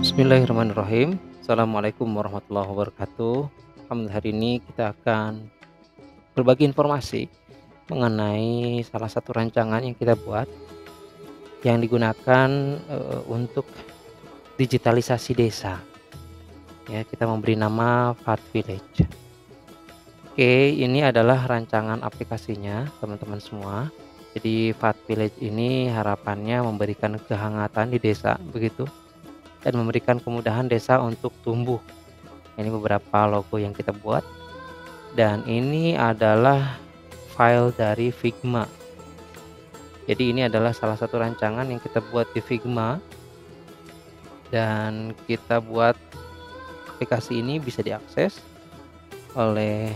Bismillahirrahmanirrahim. Assalamualaikum warahmatullahi wabarakatuh. Alhamdulillah, hari ini kita akan berbagi informasi mengenai salah satu rancangan yang kita buat yang digunakan untuk digitalisasi desa. Ya, kita memberi nama Fat Village. Oke, ini adalah rancangan aplikasinya, teman-teman semua. Jadi Fat Village ini harapannya memberikan kehangatan di desa, begitu, dan memberikan kemudahan desa untuk tumbuh. Ini beberapa logo yang kita buat, dan ini adalah file dari Figma. Jadi ini adalah salah satu rancangan yang kita buat di Figma, dan kita buat aplikasi ini bisa diakses oleh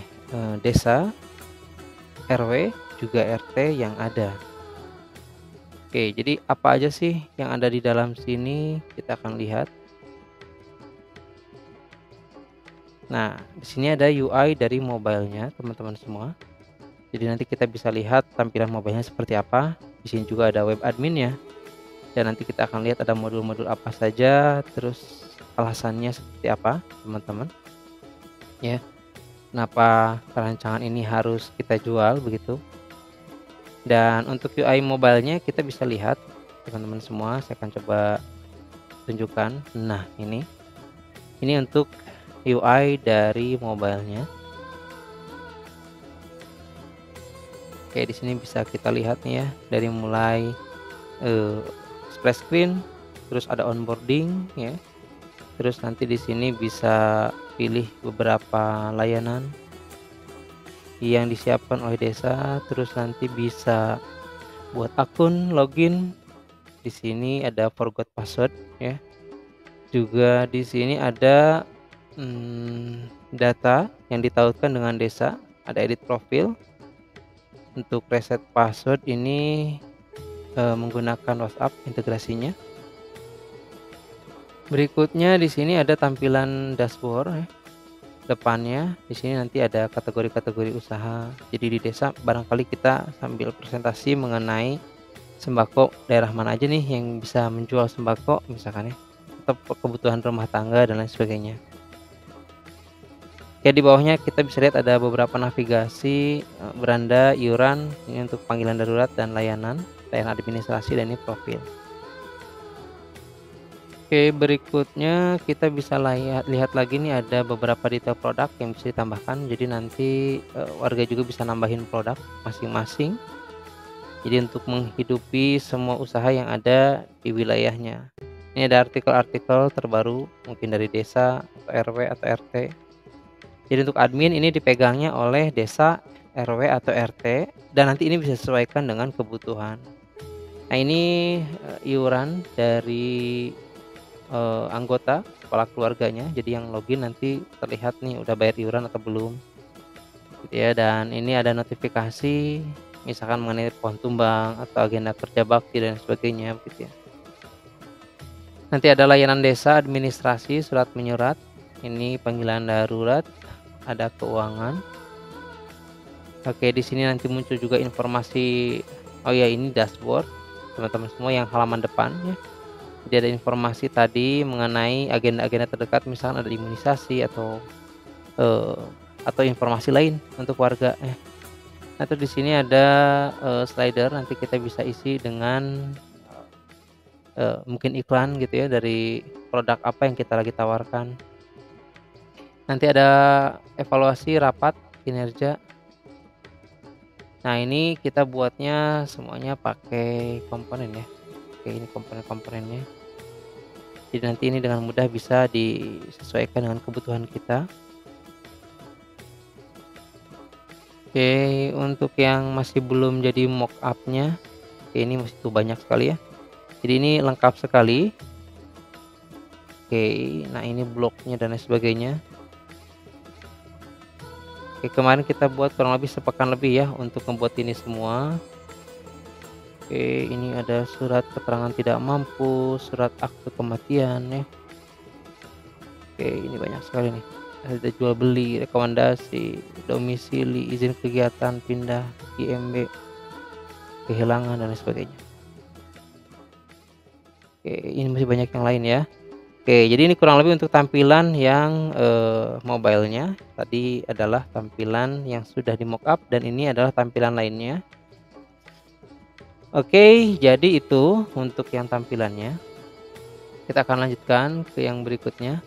desa, RW, juga RT yang ada. Oke, jadi apa aja sih yang ada di dalam sini, kita akan lihat. Nah, di sini ada UI dari mobile-nya, teman-teman semua. Jadi nanti kita bisa lihat tampilan mobile-nya seperti apa. Di sini juga ada web admin-nya. Dan nanti kita akan lihat ada modul-modul apa saja, terus alasannya seperti apa, teman-teman. Ya, kenapa rancangan ini harus kita jual begitu. Dan untuk UI mobile-nya kita bisa lihat, teman-teman semua, saya akan coba tunjukkan. Nah, ini untuk UI dari mobile-nya. Oke, di sini bisa kita lihat nih ya, dari mulai splash screen, terus ada onboarding ya. Terus nanti di sini bisa pilih beberapa layanan yang disiapkan oleh desa, terus nanti bisa buat akun, login. Di sini ada forgot password ya. Juga di sini ada data yang ditautkan dengan desa, ada edit profil. Untuk reset password ini menggunakan WhatsApp integrasinya. Berikutnya di sini ada tampilan dashboard ya. Depannya di sini nanti ada kategori-kategori usaha. Jadi di desa barangkali kita sambil presentasi mengenai sembako, daerah mana aja nih yang bisa menjual sembako misalkan ya, atau kebutuhan rumah tangga dan lain sebagainya. Oke, di bawahnya kita bisa lihat ada beberapa navigasi, beranda, iuran, ini untuk panggilan darurat dan layanan administrasi, dan ini profil. Oke, berikutnya kita bisa lihat lagi nih, ada beberapa detail produk yang bisa ditambahkan. Jadi nanti warga juga bisa nambahin produk masing-masing. Jadi untuk menghidupi semua usaha yang ada di wilayahnya. Ini ada artikel-artikel terbaru mungkin dari desa atau RW atau RT. Jadi untuk admin ini dipegangnya oleh desa, RW atau RT, dan nanti ini bisa disesuaikan dengan kebutuhan. Nah, ini iuran dari anggota, kepala keluarganya. Jadi yang login nanti terlihat nih udah bayar iuran atau belum gitu ya. Dan ini ada notifikasi misalkan mengenai pohon tumbang atau agenda kerja bakti dan sebagainya gitu ya. Nanti ada layanan desa, administrasi, surat menyurat, ini panggilan darurat, ada keuangan. Oke, di sini nanti muncul juga informasi. Oh ya, ini dashboard teman-teman semua yang halaman depan ya. Jadi ada informasi tadi mengenai agenda-agenda terdekat, misalkan ada imunisasi atau informasi lain untuk warga ya. Nah, terus di sini ada slider, nanti kita bisa isi dengan mungkin iklan gitu ya, dari produk apa yang kita lagi tawarkan. Nanti ada evaluasi rapat kinerja. Nah, ini kita buatnya semuanya pakai komponen ya. Oke, ini komponen-komponennya. Jadi nanti ini dengan mudah bisa disesuaikan dengan kebutuhan kita. Oke, untuk yang masih belum jadi mock-up-nya, ini masih tuh banyak sekali ya. Jadi ini lengkap sekali. Oke, nah ini bloknya dan lain sebagainya. Oke, kemarin kita buat kurang lebih sepekan lebih ya untuk membuat ini semua. Oke, ini ada surat keterangan tidak mampu, surat akte kematian ya. Oke, ini banyak sekali nih. Ada jual beli, rekomendasi, domisili, izin kegiatan, pindah, IMB, kehilangan dan lain sebagainya. Oke, ini masih banyak yang lain ya. Oke, jadi ini kurang lebih untuk tampilan yang, mobile-nya. Tadi adalah tampilan yang sudah di mockup dan ini adalah tampilan lainnya. Oke, jadi itu untuk yang tampilannya. Kita akan lanjutkan ke yang berikutnya.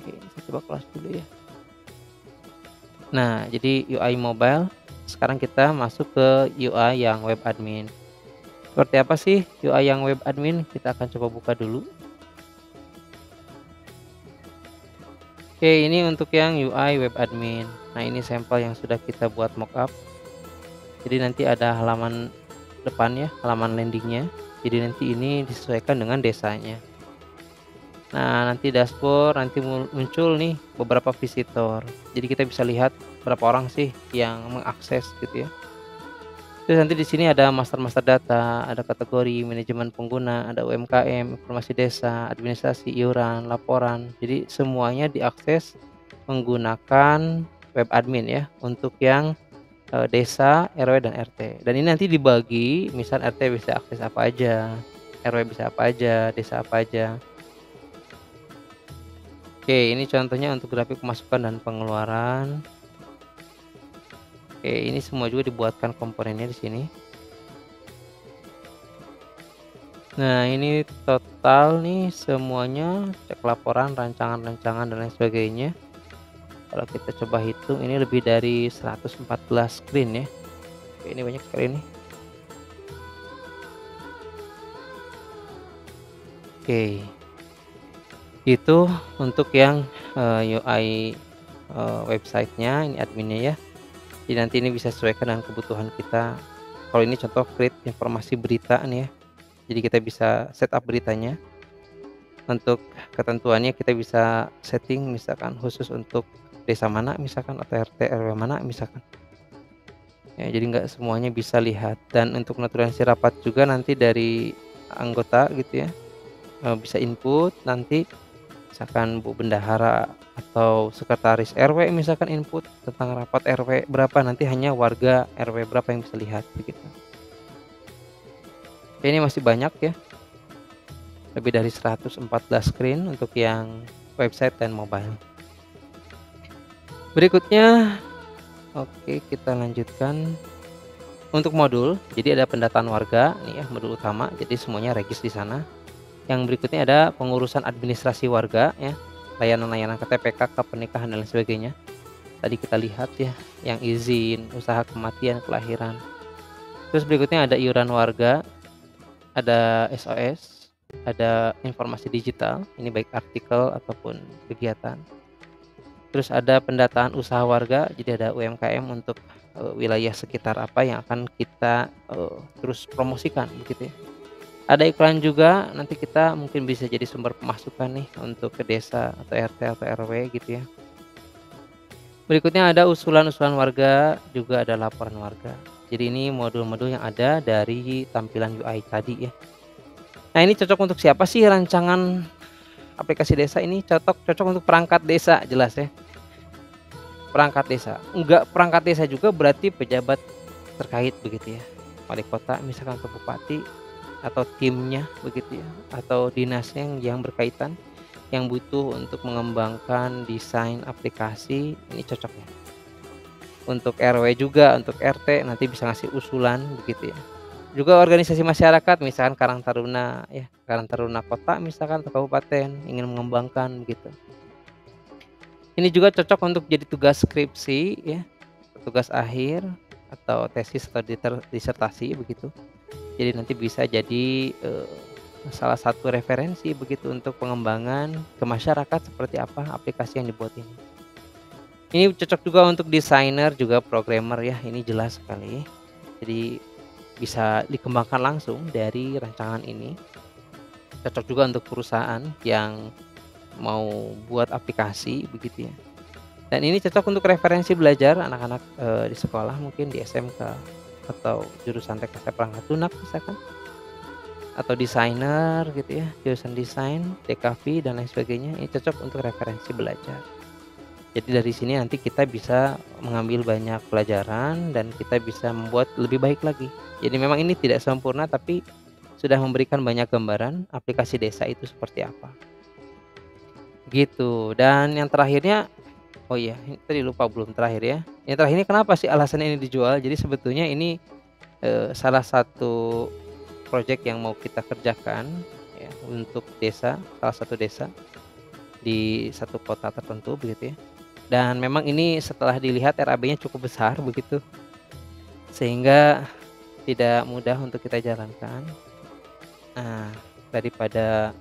Oke, saya coba close dulu ya. Nah, jadi UI mobile. Sekarang kita masuk ke UI yang web admin. Seperti apa sih UI yang web admin? Kita akan coba buka dulu. Oke, ini untuk yang UI web admin. Nah, ini sampel yang sudah kita buat mockup. Jadi nanti ada halaman depan ya, halaman landingnya. Jadi nanti ini disesuaikan dengan desanya. Nah, nanti dashboard nanti muncul nih beberapa visitor. Jadi kita bisa lihat berapa orang sih yang mengakses gitu ya. Terus nanti di sini ada master data, ada kategori, manajemen pengguna, ada UMKM, informasi desa, administrasi, iuran, laporan. Jadi semuanya diakses menggunakan web admin ya untuk yang desa, RW dan RT. Dan ini nanti dibagi, misal RT bisa akses apa aja, RW bisa apa aja, desa apa aja. Oke, ini contohnya untuk grafik pemasukan dan pengeluaran. Oke, ini semua juga dibuatkan komponennya di sini. Nah, ini total nih semuanya, cek laporan, rancangan-rancangan dan lain sebagainya. Kalau kita coba hitung ini lebih dari 114 screen ya. Oke, ini banyak sekali nih. Oke. Itu untuk yang UI websitenya, ini adminnya ya. Jadi nanti ini bisa sesuaikan dengan kebutuhan kita. Kalau ini contoh create informasi berita nih ya. Jadi kita bisa setup beritanya. Untuk ketentuannya kita bisa setting misalkan khusus untuk desa mana misalkan atau RT RW mana misalkan. Ya, jadi nggak semuanya bisa lihat, dan untuk naturalisasi rapat juga nanti dari anggota gitu ya. Bisa input nanti misalkan Bu Bendahara atau sekretaris RW misalkan input tentang rapat RW berapa, nanti hanya warga RW berapa yang bisa lihat begitu. Oke, ini masih banyak ya. Lebih dari 114 screen untuk yang website dan mobile. Berikutnya, oke kita lanjutkan untuk modul. Jadi ada pendataan warga nih ya, modul utama. Jadi semuanya regis di sana. Yang berikutnya ada pengurusan administrasi warga ya, layanan-layanan KTP, KK, pernikahan dan lain sebagainya. Tadi kita lihat ya, yang izin, usaha kematian, kelahiran. Terus berikutnya ada iuran warga, ada SOS, ada informasi digital, ini baik artikel ataupun kegiatan. Terus ada pendataan usaha warga, jadi ada UMKM untuk wilayah sekitar apa yang akan kita terus promosikan begitu ya. Ada iklan juga, nanti kita mungkin bisa jadi sumber pemasukan nih untuk ke desa atau RT atau RW gitu ya. Berikutnya ada usulan-usulan warga, juga ada laporan warga. Jadi ini modul-modul yang ada dari tampilan UI tadi ya. Nah, ini cocok untuk siapa sih rancangan aplikasi desa ini? Cocok untuk perangkat desa jelas ya. Perangkat desa. Enggak perangkat desa juga berarti pejabat terkait begitu ya. Wali kota misalkan atau bupati atau timnya begitu ya, atau dinasnya yang berkaitan yang butuh untuk mengembangkan desain aplikasi, ini cocok ya. Untuk RW juga, untuk RT nanti bisa ngasih usulan begitu ya. Juga organisasi masyarakat misalkan Karang Taruna ya, Karang Taruna kota misalkan atau kabupaten ingin mengembangkan begitu. Ini juga cocok untuk jadi tugas skripsi ya, tugas akhir atau tesis atau disertasi begitu. Jadi nanti bisa jadi salah satu referensi begitu untuk pengembangan ke masyarakat seperti apa aplikasi yang dibuat ini. Ini cocok juga untuk desainer juga programmer ya, ini jelas sekali. Jadi bisa dikembangkan langsung dari rancangan ini. Cocok juga untuk perusahaan yang mau buat aplikasi begitu ya. Dan ini cocok untuk referensi belajar anak-anak di sekolah, mungkin di SMK atau jurusan teknik perangkat lunak misalkan, atau desainer gitu ya, jurusan desain, DKV dan lain sebagainya. Ini cocok untuk referensi belajar. Jadi dari sini nanti kita bisa mengambil banyak pelajaran dan kita bisa membuat lebih baik lagi. Jadi memang ini tidak sempurna, tapi sudah memberikan banyak gambaran aplikasi desa itu seperti apa, gitu. Dan yang terakhirnya, oh iya, ini tadi lupa belum terakhir ya. Yang terakhir ini kenapa sih alasan ini dijual? Jadi sebetulnya ini, salah satu proyek yang mau kita kerjakan ya untuk desa, salah satu desa di satu kota tertentu begitu ya. Dan memang ini setelah dilihat RAB-nya cukup besar begitu, sehingga tidak mudah untuk kita jalankan. Nah, daripada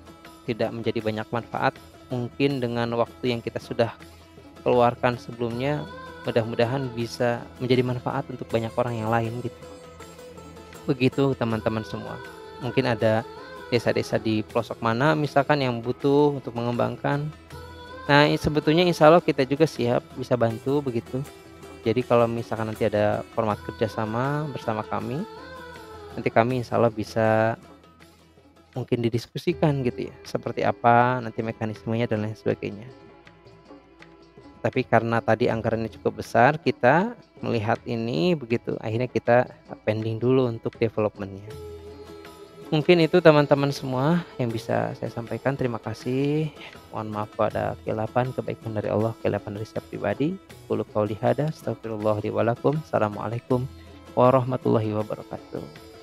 tidak menjadi banyak manfaat, mungkin dengan waktu yang kita sudah keluarkan sebelumnya, mudah-mudahan bisa menjadi manfaat untuk banyak orang yang lain gitu. Begitu teman-teman semua. Mungkin ada desa-desa di pelosok mana misalkan yang butuh untuk mengembangkan. Nah, sebetulnya insya Allah kita juga siap bisa bantu begitu. Jadi kalau misalkan nanti ada format kerjasama bersama kami, nanti kami insya Allah bisa mungkin didiskusikan gitu ya, seperti apa nanti mekanismenya dan lain sebagainya. Tapi karena tadi anggarannya cukup besar, kita melihat ini begitu, akhirnya kita pending dulu untuk development-nya. Mungkin itu teman-teman semua yang bisa saya sampaikan. Terima kasih. Mohon maaf kalau ada keilapan, kebaikan dari Allah, keilapan dari saya pribadi. Qulu qauli hadza, astagfirullah li wa lakum. Assalamualaikum warahmatullahi wabarakatuh.